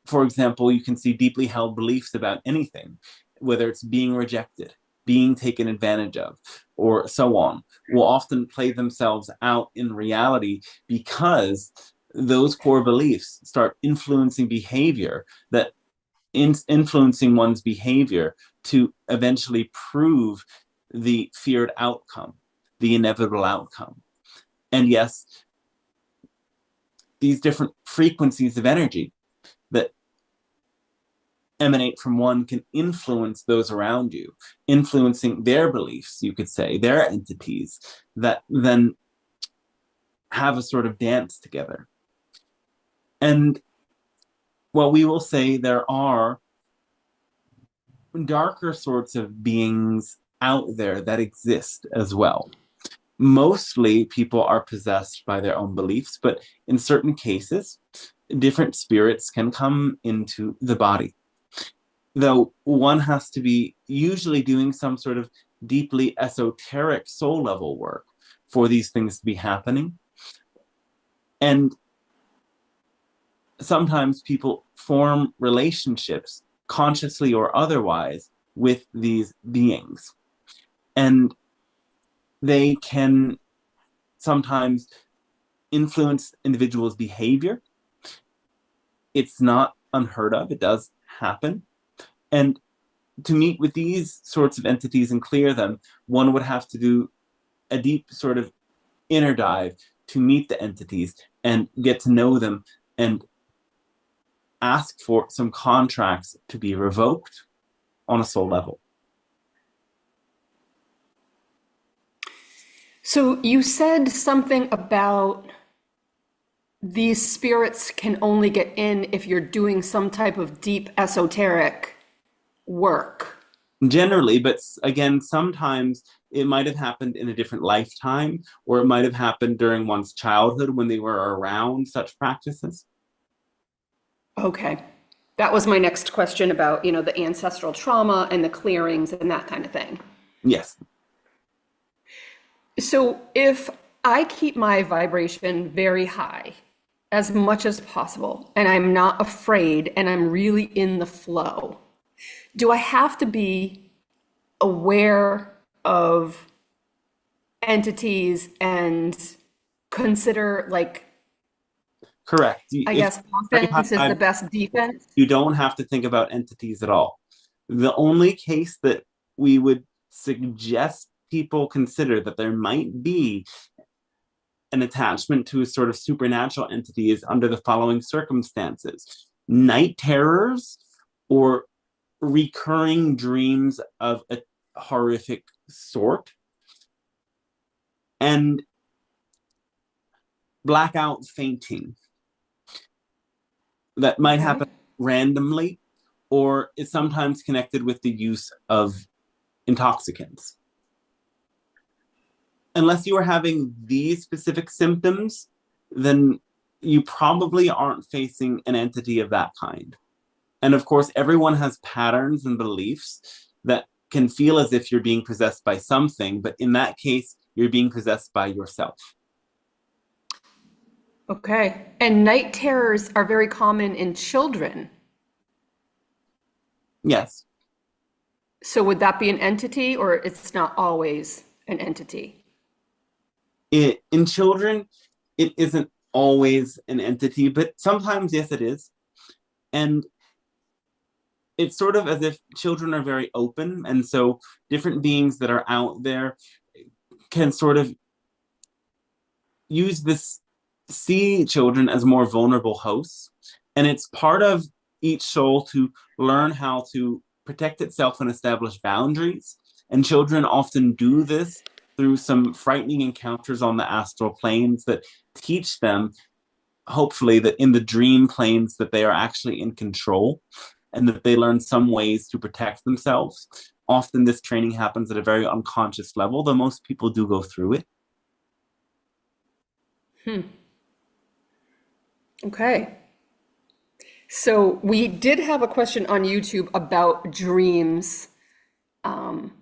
for example, you can see deeply held beliefs about anything, whether it's being rejected, being taken advantage of, or so on, will often play themselves out in reality because those core beliefs start influencing behavior, that influencing one's behavior to eventually prove the feared outcome, the inevitable outcome. And yes, these different frequencies of energy that emanate from one can influence those around you, influencing their beliefs, you could say, their entities, that then have a sort of dance together. And well, we will say there are darker sorts of beings out there that exist as well. Mostly people are possessed by their own beliefs, but in certain cases, different spirits can come into the body. Though one has to be usually doing some sort of deeply esoteric soul level work for these things to be happening. And sometimes people form relationships, consciously or otherwise, with these beings. And they can sometimes influence individuals' behavior. It's not unheard of, it does happen. And to meet with these sorts of entities and clear them, one would have to do a deep sort of inner dive to meet the entities and get to know them and ask for some contracts to be revoked on a soul level. So you said something about these spirits can only get in if you're doing some type of deep esoteric work. Generally, but again, sometimes it might have happened in a different lifetime, or it might have happened during one's childhood when they were around such practices. Okay. That was my next question about, the ancestral trauma and the clearings and that kind of thing. Yes. So if I keep my vibration very high as much as possible, and I'm not afraid and I'm really in the flow, do I have to be aware of entities and consider, like, Correct. I guess offense is the best defense? You don't have to think about entities at all. The only case that we would suggest people consider that there might be an attachment to a sort of supernatural entity is under the following circumstances: night terrors or recurring dreams of a horrific sort, and blackout fainting that might happen Okay. randomly or is sometimes connected with the use of intoxicants. Unless you are having these specific symptoms, then you probably aren't facing an entity of that kind. And of course, everyone has patterns and beliefs that can feel as if you're being possessed by something, but in that case, you're being possessed by yourself. Okay. And night terrors are very common in children. Yes, So would that be an entity or it's not always an entity? in children, it isn't always an entity, but sometimes, yes, it is. And it's sort of as if children are very open. And so different beings that are out there can sort of use this, see children as more vulnerable hosts. And it's part of each soul to learn how to protect itself and establish boundaries. And children often do this through some frightening encounters on the astral planes that teach them, hopefully, that in the dream planes that they are actually in control and that they learn some ways to protect themselves. Often this training happens at a very unconscious level, though most people do go through it. Hmm. Okay. So we did have a question on YouTube about dreams, um,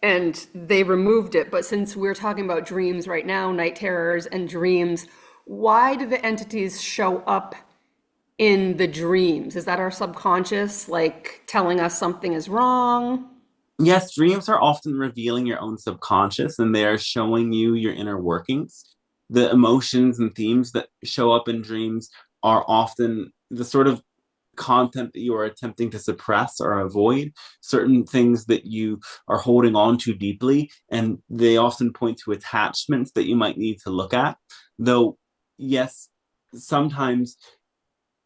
and they removed it. But since we're talking about dreams right now, night terrors and dreams, why do the entities show up in the dreams? Is that our subconscious, like telling us something is wrong? Yes, dreams are often revealing your own subconscious and they are showing you your inner workings. The emotions and themes that show up in dreams are often the sort of content that you are attempting to suppress or avoid, certain things that you are holding on to deeply, and they often point to attachments that you might need to look at. Though, yes, sometimes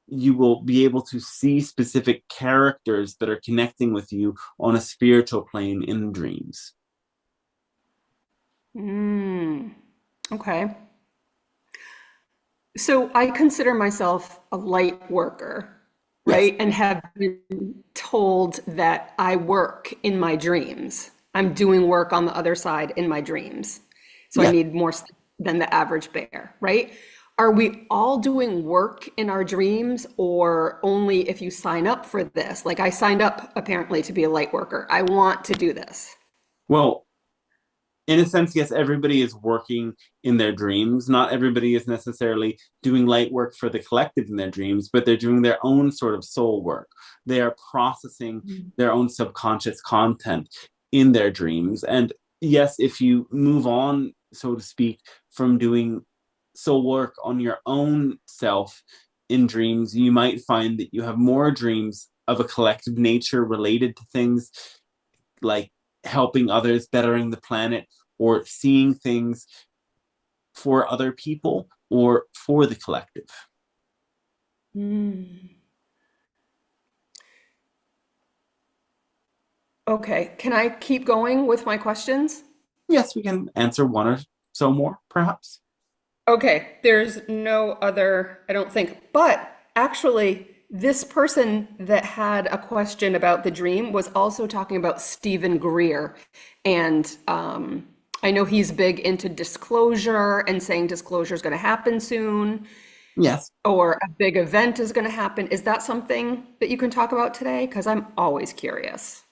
you will be able to see specific characters that are connecting with you on a spiritual plane in dreams. Mm, okay. So I consider myself a light worker, Yes, right? And have been told that I work in my dreams. I'm doing work on the other side in my dreams. So I yes. need more than the average bear, right? Are we all doing work in our dreams or only if you sign up for this? Like I signed up apparently to be a light worker. I want to do this. Well, in a sense, yes, everybody is working in their dreams. Not everybody is necessarily doing light work for the collective in their dreams, but they're doing their own sort of soul work. They are processing their own subconscious content in their dreams. And yes, if you move on, so to speak, from doing soul work on your own self in dreams, you might find that you have more dreams of a collective nature related to things like helping others, bettering the planet, or seeing things for other people or for the collective. Mm. Okay, can I keep going with my questions? Yes, we can answer one or so more, perhaps. Okay, there's no other, I don't think. But actually, this person that had a question about the dream was also talking about Stephen Greer. And I know he's big into disclosure and saying disclosure is going to happen soon Yes. or a big event is going to happen. Is that something that you can talk about today? Because I'm always curious.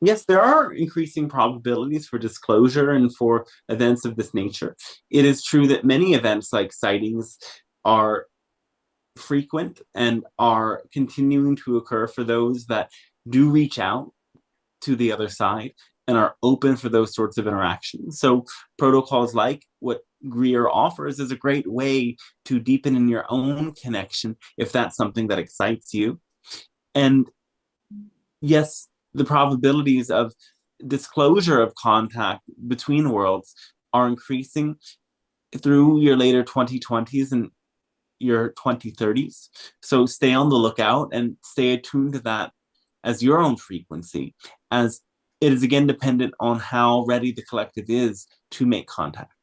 Yes, there are increasing probabilities for disclosure and for events of this nature. It is true that many events like sightings are frequent and are continuing to occur for those that do reach out to the other side and are open for those sorts of interactions. So protocols like what Greer offers is a great way to deepen in your own connection if that's something that excites you. And yes, the probabilities of disclosure of contact between worlds are increasing through your later 2020s and your 2030s. So stay on the lookout and stay attuned to that as your own frequency, as it is again dependent on how ready the collective is to make contact.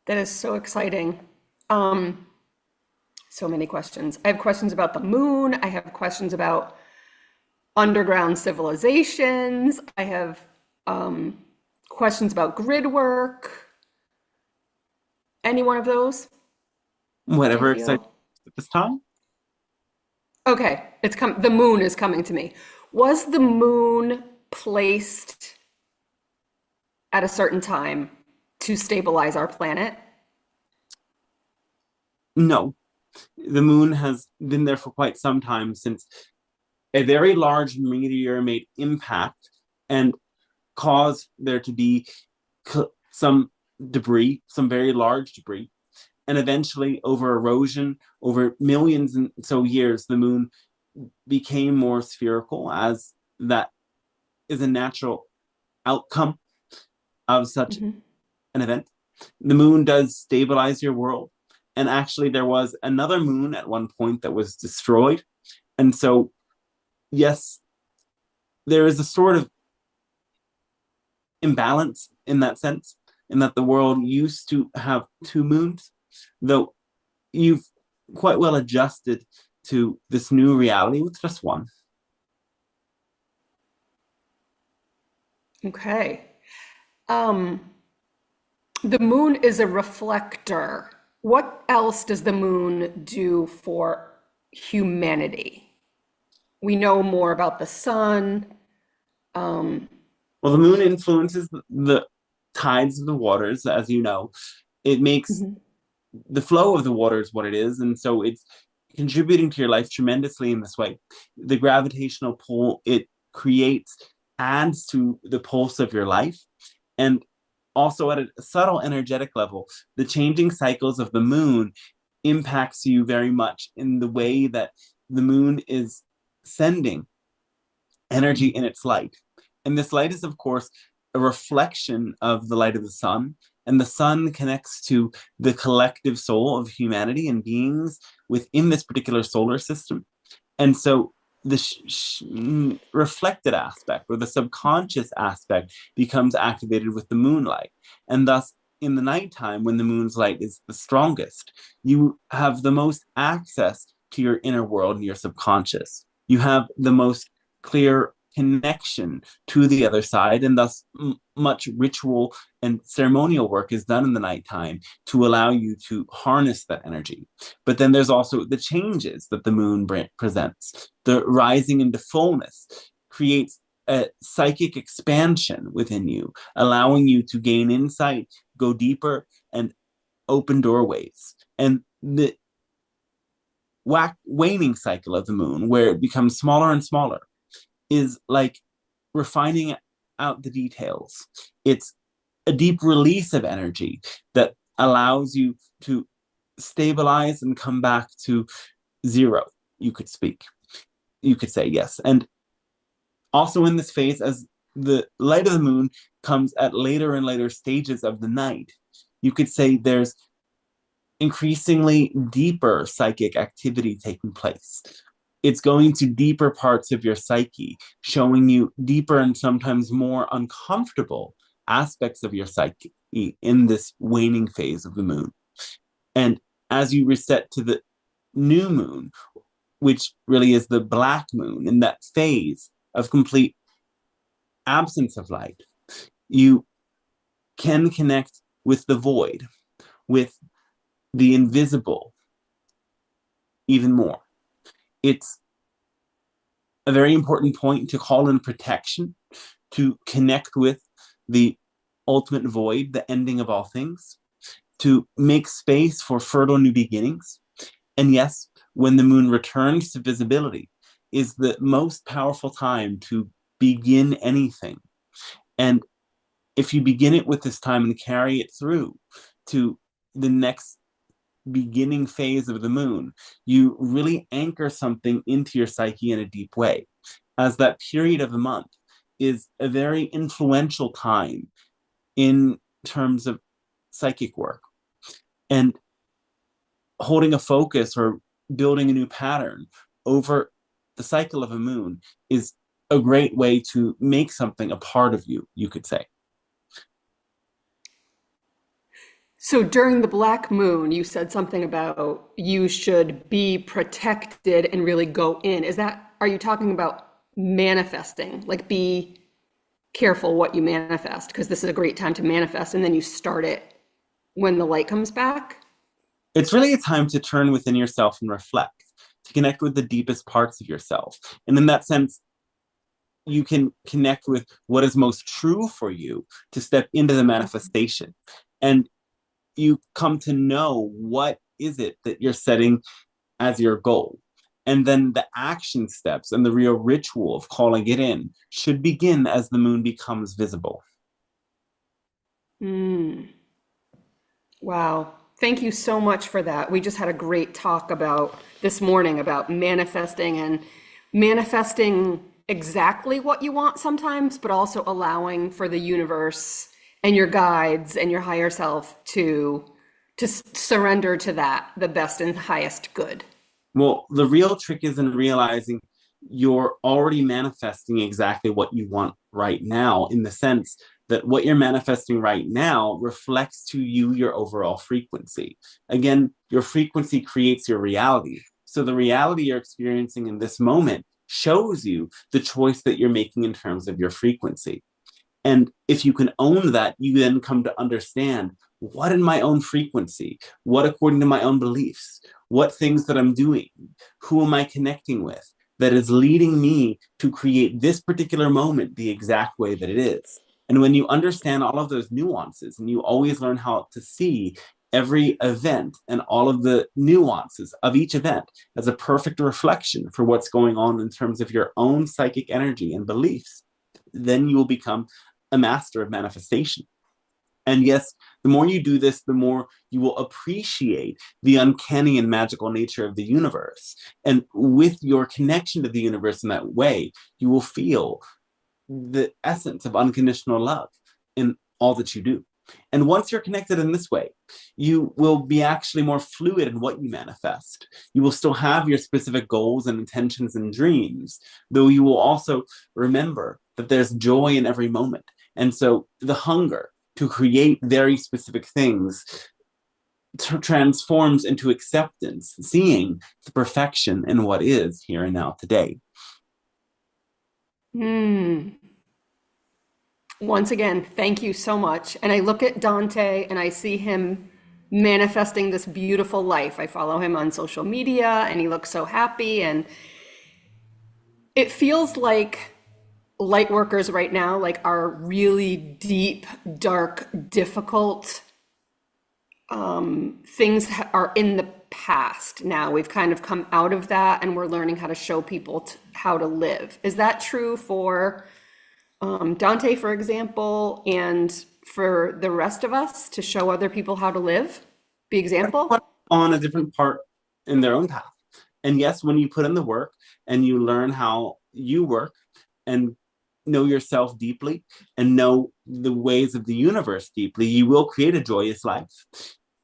That is so exciting. So many questions. I have questions about the moon. I have questions about underground civilizations. I have questions about grid work. Any one of those? Do you Whatever excites feel? at this time. Okay, the moon is coming to me. Was the moon placed at a certain time to stabilize our planet? No, the moon has been there for quite some time, since a very large meteor made impact and caused there to be some debris, some very large debris. And eventually, over erosion, over millions and so years, the moon became more spherical, as that is a natural outcome of such Mhm. an event. The moon does stabilize your world. And actually, there was another moon at one point that was destroyed. And so, yes, there is a sort of imbalance in that sense, in that the world used to have two moons, though you've quite well adjusted to this new reality with just one. Okay. Um, the moon is a reflector. What else does the moon do for humanity? We know more about the sun. Um, Well, the moon influences the tides of the waters, as you know. It makes mhm, the flow of the water is what it is, and so it's contributing to your life tremendously in this way. The gravitational pull it creates adds to the pulse of your life, and also at a subtle energetic level, the changing cycles of the moon impacts you very much in the way that the moon is sending energy in its light. And this light is, of course, a reflection of the light of the sun. And the sun connects to the collective soul of humanity and beings within this particular solar system. And so the reflected aspect or the subconscious aspect becomes activated with the moonlight. And thus, in the nighttime, when the moon's light is the strongest, you have the most access to your inner world and your subconscious. You have the most clear connection to the other side, and thus much ritual and ceremonial work is done in the nighttime to allow you to harness that energy. But then there's also the changes that the moon presents. The rising into fullness creates a psychic expansion within you, allowing you to gain insight, go deeper, and open doorways. And the waning cycle of the moon, where it becomes smaller and smaller, is like refining out the details. It's a deep release of energy that allows you to stabilize and come back to zero, you could speak. You could say yes. And also in this phase, as the light of the moon comes at later and later stages of the night, you could say there's increasingly deeper psychic activity taking place. It's going to deeper parts of your psyche, showing you deeper and sometimes more uncomfortable aspects of your psyche in this waning phase of the moon. And as you reset to the new moon, which really is the black moon, in that phase of complete absence of light, you can connect with the void, with the invisible even more. It's a very important point to call in protection, to connect with the ultimate void, the ending of all things, to make space for fertile new beginnings. And yes, when the moon returns to visibility, is the most powerful time to begin anything. And if you begin it with this time and carry it through to the next beginning phase of the moon, you really anchor something into your psyche in a deep way, as that period of the month is a very influential time in terms of psychic work. And holding a focus or building a new pattern over the cycle of a moon is a great way to make something a part of you, you could say. So during the black moon, you said something about you should be protected and really go in. Are you talking about manifesting? Like be careful what you manifest, because this is a great time to manifest, and then you start it when the light comes back? It's really a time to turn within yourself and reflect, to connect with the deepest parts of yourself. And in that sense, you can connect with what is most true for you to step into the manifestation. And you come to know what is it that you're setting as your goal. And then the action steps and the real ritual of calling it in should begin as the moon becomes visible. Mm. Wow. Thank you so much for that. We just had a great talk about this morning about manifesting and manifesting exactly what you want sometimes, but also allowing for the universe and your guides and your higher self to surrender to that, the best and highest good. Well, the real trick is in realizing you're already manifesting exactly what you want right now, in the sense that what you're manifesting right now reflects to you your overall frequency. Again, your frequency creates your reality. So the reality you're experiencing in this moment shows you the choice that you're making in terms of your frequency. And if you can own that, you then come to understand what in my own frequency, what according to my own beliefs, what things that I'm doing, who am I connecting with that is leading me to create this particular moment the exact way that it is. And when you understand all of those nuances and you always learn how to see every event and all of the nuances of each event as a perfect reflection for what's going on in terms of your own psychic energy and beliefs, then you will become a master of manifestation. And yes, the more you do this, the more you will appreciate the uncanny and magical nature of the universe. And with your connection to the universe in that way, you will feel the essence of unconditional love in all that you do. And once you're connected in this way, you will be actually more fluid in what you manifest. You will still have your specific goals and intentions and dreams, though you will also remember that there's joy in every moment. And so the hunger to create very specific things transforms into acceptance, seeing the perfection in what is here and now today. Hmm. Once again, thank you so much. And I look at Dante and I see him manifesting this beautiful life. I follow him on social media and he looks so happy. And it feels like light workers right now like are really deep, dark, difficult things are in the past now. We've kind of come out of that and we're learning how to show people how to live. Is that true for Dante, for example, and for the rest of us to show other people how to live? Be example? On a different part in their own path. And yes, when you put in the work and you learn how you work and know yourself deeply and know the ways of the universe deeply, you will create a joyous life.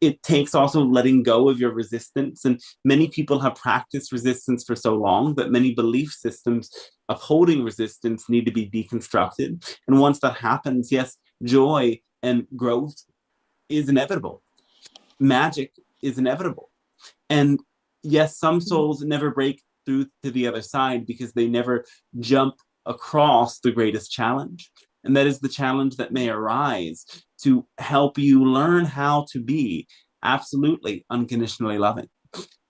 It takes also letting go of your resistance. And many people have practiced resistance for so long that many belief systems upholding resistance need to be deconstructed. And once that happens, yes, joy and growth is inevitable. Magic is inevitable. And yes, some souls never break through to the other side because they never jump across the greatest challenge. And that is the challenge that may arise to help you learn how to be absolutely unconditionally loving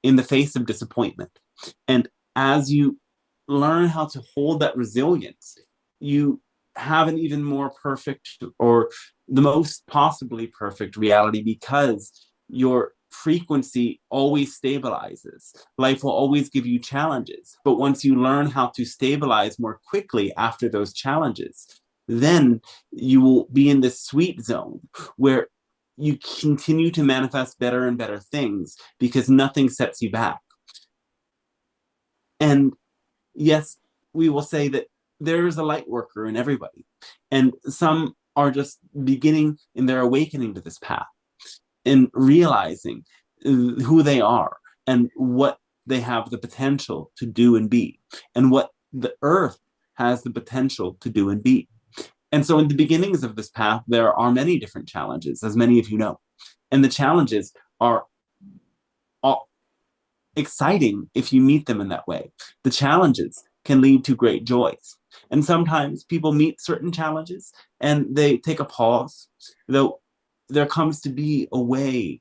in the face of disappointment. And as you learn how to hold that resilience, you have an even more perfect, or the most possibly perfect reality, because your frequency always stabilizes. Life will always give you challenges. But once you learn how to stabilize more quickly after those challenges, then you will be in this sweet zone where you continue to manifest better and better things because nothing sets you back. And yes, we will say that there is a light worker in everybody. And some are just beginning in their awakening to this path and realizing who they are and what they have the potential to do and be, and what the earth has the potential to do and be. And so in the beginnings of this path, there are many different challenges, as many of you know. And the challenges are all exciting if you meet them in that way. The challenges can lead to great joys. And sometimes people meet certain challenges and they take a pause, though there comes to be a way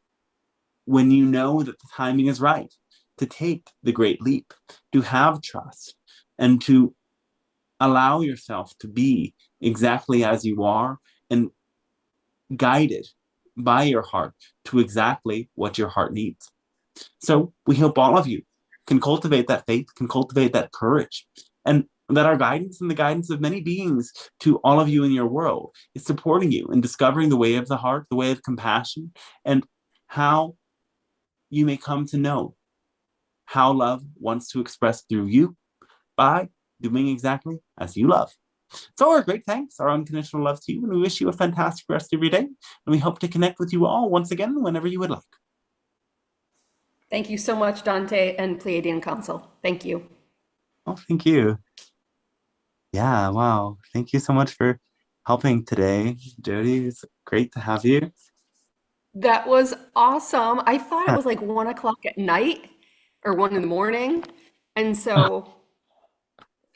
when you know that the timing is right to take the great leap, to have trust, and to allow yourself to be exactly as you are and guided by your heart to exactly what your heart needs. So we hope all of you can cultivate that faith, can cultivate that courage, and that our guidance and the guidance of many beings to all of you in your world is supporting you in discovering the way of the heart, the way of compassion, and how you may come to know how love wants to express through you by doing exactly as you love. So our great thanks, our unconditional love to you, and we wish you a fantastic rest of your day. And we hope to connect with you all once again whenever you would like. Thank you so much, Dante and Pleiadian Council. Thank you. Oh, thank you. Yeah, wow. Thank you so much for helping today, Jody. It's great to have you. That was awesome. I thought it was like 1 o'clock at night or 1 in the morning. And so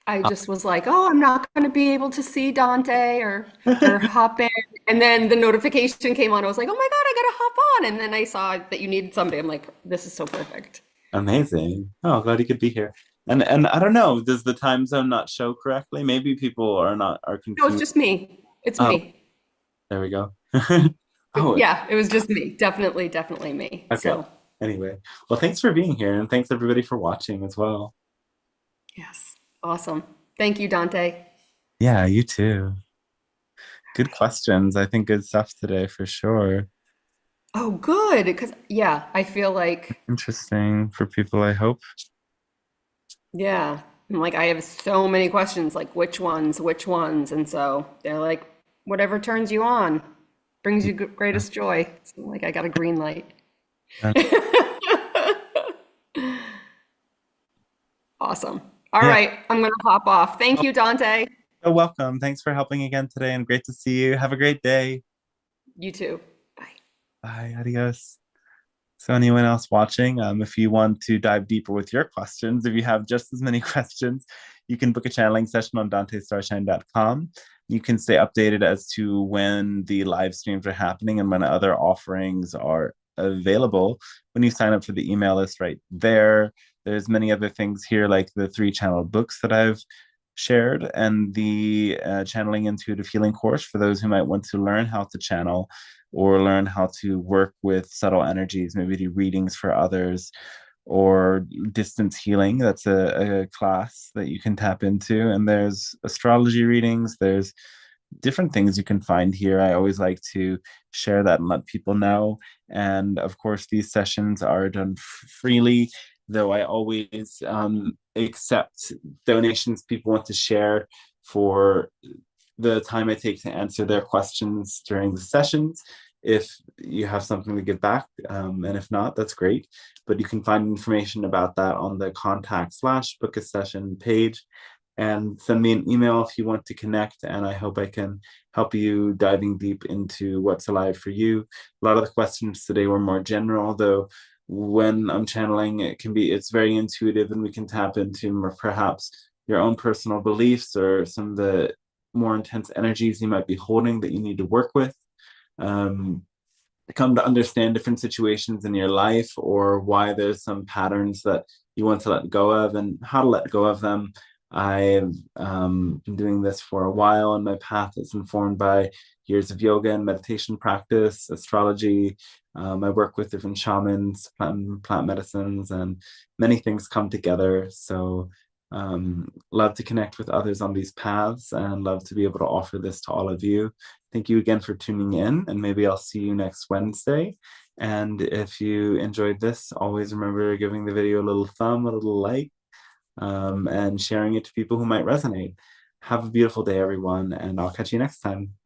I just was like, oh, I'm not going to be able to see Dante or hop in. And then the notification came on. I was like, oh my God, I got to hop on. And then I saw that you needed somebody. I'm like, this is so perfect. Amazing. Oh, glad you could be here. And I don't know, does the time zone not show correctly? Maybe people are No, it's confused. just me. It's Oh, me. there we go. Oh, Yeah, it was just me. Definitely, definitely me. okay. So, Anyway, well, thanks for being here, and thanks everybody for watching as well. yes, awesome. Thank you, Dante. Yeah, you too. Good questions. I think good stuff today for sure. Oh, good. Because, yeah, I feel like, Interesting for people, I hope. yeah, I'm like, I have so many questions, like which ones, which ones? And so they're like, whatever turns you on, brings you greatest joy. So, like, I got a green light. Uh, Awesome. All yeah, right, I'm going to hop off. Thank you, Dante. you're welcome. Thanks for helping again today, and great to see you. Have a great day. You too. Bye. Bye, adios. So anyone else watching, if you want to dive deeper with your questions, if you have just as many questions, you can book a channeling session on dantestarshine.com. You can stay updated as to when the live streams are happening and when other offerings are available when you sign up for the email list right there. There's many other things here like the 3 channel books that I've shared and the channeling intuitive healing course for those who might want to learn how to channel or learn how to work with subtle energies, maybe do readings for others or distance healing. That's a class that you can tap into. And there's astrology readings, there's different things you can find here. I always like to share that and let people know. And of course, these sessions are done freely, though I always accept donations people want to share for the time I take to answer their questions during the sessions. If you have something to give back, and if not, that's great. But you can find information about that on the contact/book a session page and send me an email if you want to connect. And I hope I can help you diving deep into what's alive for you. A lot of the questions today were more general, though when I'm channeling, it's very intuitive and we can tap into more, perhaps your own personal beliefs or some of the more intense energies you might be holding that you need to work with. Um, Come to understand different situations in your life or why there's some patterns that you want to let go of and how to let go of them. I've been doing this for a while, and my path is informed by years of yoga and meditation practice, astrology. I work with different shamans, plant medicines, and many things come together. So, love to connect with others on these paths and love to be able to offer this to all of you. Thank you again for tuning in, and maybe I'll see you next Wednesday. And if you enjoyed this, always remember giving the video a little thumb, a little like, and sharing it to people who might resonate. Have a beautiful day, everyone, and I'll catch you next time.